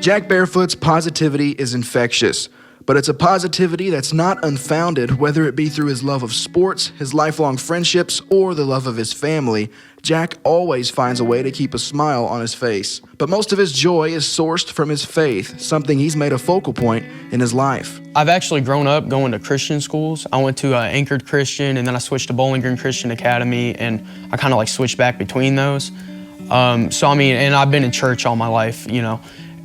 Jack Barefoot's positivity is infectious, but it's a positivity that's not unfounded, whether it be through his love of sports, his lifelong friendships, or the love of his family. Jack always finds a way to keep a smile on his face. But most of his joy is sourced from his faith, something he's made a focal point in his life. I've actually grown up going to Christian schools. I went to Anchored Christian, and then I switched to Bowling Green Christian Academy, and I kind of like switched back between those. And I've been in church all my life, you know.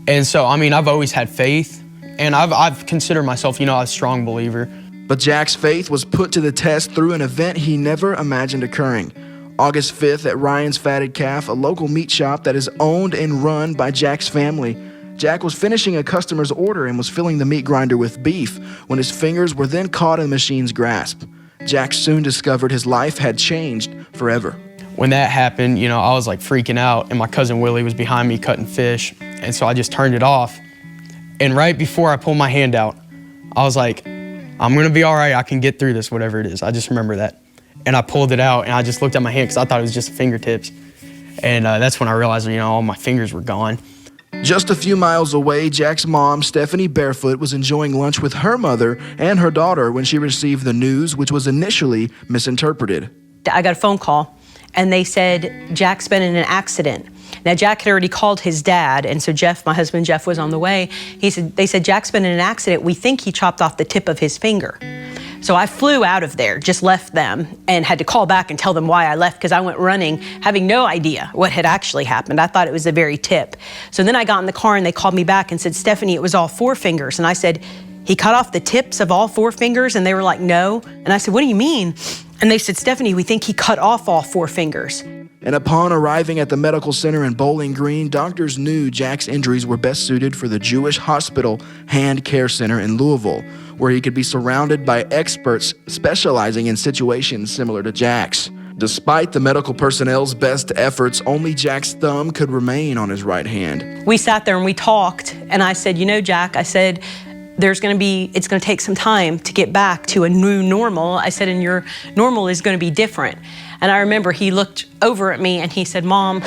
And so, I've always had faith, and I've considered myself, a strong believer. But Jack's faith was put to the test through an event he never imagined occurring. August 5th at Ryan's Fatted Calf, a local meat shop that is owned and run by Jack's family. Jack was finishing a customer's order and was filling the meat grinder with beef when his fingers were then caught in the machine's grasp. Jack soon discovered his life had changed forever. When that happened, I was like freaking out, and my cousin Willie was behind me cutting fish, and so I just turned it off. And right before I pulled my hand out, I was like, I'm gonna be all right, I can get through this, whatever it is. I just remember that. And I pulled it out, and I just looked at my hand because I thought it was just fingertips. And that's when I realized, all my fingers were gone. Just a few miles away, Jack's mom, Stephanie Barefoot, was enjoying lunch with her mother and her daughter when she received the news, which was initially misinterpreted. I got a phone call, and they said Jack's been in an accident. Now, Jack had already called his dad, and so Jeff, my husband Jeff, was on the way. They said, Jack's been in an accident. We think he chopped off the tip of his finger. So I flew out of there, just left them, and had to call back and tell them why I left, because I went running, having no idea what had actually happened. I thought it was the very tip. So then I got in the car, and they called me back and said, Stephanie, it was all 4 fingers. And I said, he cut off the tips of all 4 fingers? And they were like, no. And I said, what do you mean? And they said, Stephanie, we think he cut off all 4 fingers. And upon arriving at the medical center in Bowling Green, doctors knew Jack's injuries were best suited for the Jewish Hospital Hand Care Center in Louisville, where he could be surrounded by experts specializing in situations similar to Jack's. Despite the medical personnel's best efforts, only Jack's thumb could remain on his right hand. We sat there and we talked, and I said, Jack, I said, it's going to take some time to get back to a new normal. I said, and your normal is going to be different. And I remember he looked over at me and he said, Mom,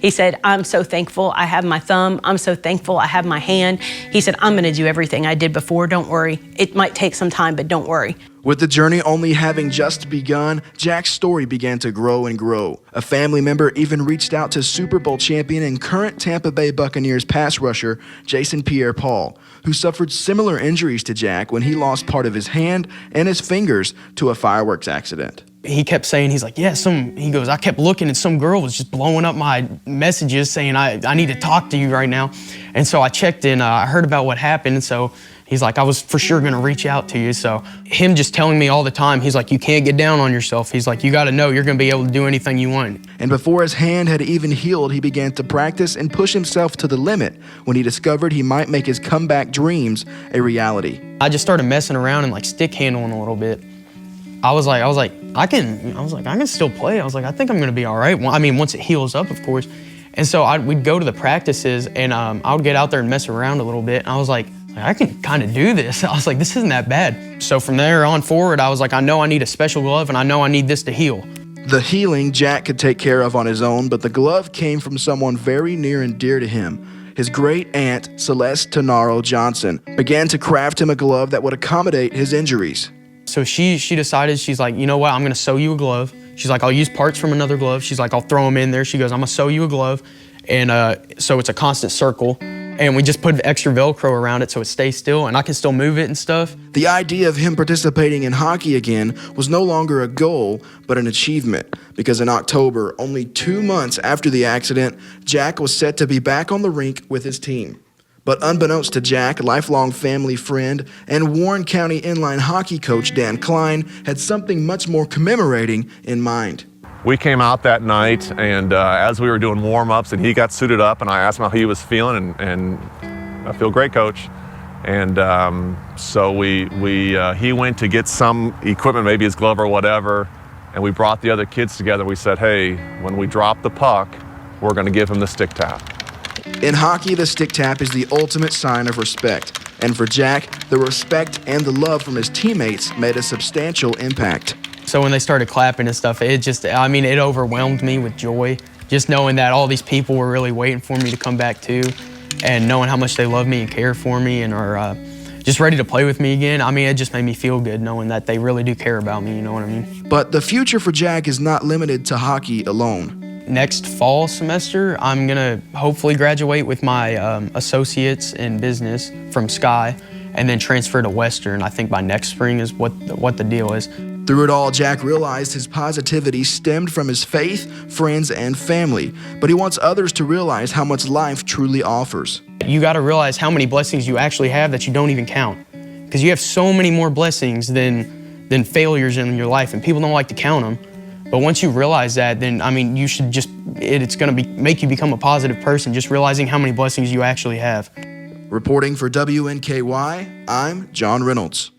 he said, I'm so thankful I have my thumb. I'm so thankful I have my hand. He said, I'm going to do everything I did before. Don't worry. It might take some time, but don't worry. With the journey only having just begun, Jack's story began to grow and grow. A family member even reached out to Super Bowl champion and current Tampa Bay Buccaneers pass rusher Jason Pierre-Paul, who suffered similar injuries to Jack when he lost part of his hand and his fingers to a fireworks accident. He kept saying, he's like, he goes, I kept looking and some girl was just blowing up my messages saying, I need to talk to you right now. And so I checked in, I heard about what happened. And so he's like, I was for sure gonna reach out to you. So him just telling me all the time, he's like, you can't get down on yourself. He's like, you gotta know you're gonna be able to do anything you want. And before his hand had even healed, he began to practice and push himself to the limit when he discovered he might make his comeback dreams a reality. I just started messing around and like stick handling a little bit. I was like, I can still play. I was like, I think I'm gonna be all right. Well, once it heals up, of course. And so we'd go to the practices and I would get out there and mess around a little bit. And I was like, I can kind of do this. I was like, this isn't that bad. So from there on forward, I was like, I know I need a special glove and I know I need this to heal. The healing Jack could take care of on his own, but the glove came from someone very near and dear to him. His great aunt, Celeste Tenaro Johnson, began to craft him a glove that would accommodate his injuries. So she decided, she's like, you know what, I'm gonna sew you a glove. She's like, I'll use parts from another glove. She's like, I'll throw them in there. She goes, I'm gonna sew you a glove. And so it's a constant circle. And we just put extra Velcro around it so it stays still and I can still move it and stuff. The idea of him participating in hockey again was no longer a goal, but an achievement. Because in October, only 2 months after the accident, Jack was set to be back on the rink with his team. But unbeknownst to Jack, lifelong family friend and Warren County inline hockey coach Dan Klein had something much more commemorating in mind. We came out that night, and as we were doing warm-ups, and he got suited up, and I asked him how he was feeling, and I feel great, coach. And so he went to get some equipment, maybe his glove or whatever, and we brought the other kids together. We said, hey, when we drop the puck, we're going to give him the stick tap. In hockey, the stick tap is the ultimate sign of respect. And for Jack, the respect and the love from his teammates made a substantial impact. So when they started clapping and stuff, it overwhelmed me with joy. Just knowing that all these people were really waiting for me to come back too. and knowing how much they love me and care for me and are just ready to play with me again. I mean, it just made me feel good knowing that they really do care about me, you know what I mean? But the future for Jack is not limited to hockey alone. Next fall semester, I'm gonna hopefully graduate with my associates in business from Sky and then transfer to Western. I think by next spring is what the deal is. Through it all, Jack realized his positivity stemmed from his faith, friends, and family, but he wants others to realize how much life truly offers. You gotta realize how many blessings you actually have that you don't even count. Because you have so many more blessings than failures in your life, and people don't like to count them. But once you realize that, then, I mean, you should just, it's gonna make you become a positive person, just realizing how many blessings you actually have. Reporting for WNKY, I'm John Reynolds.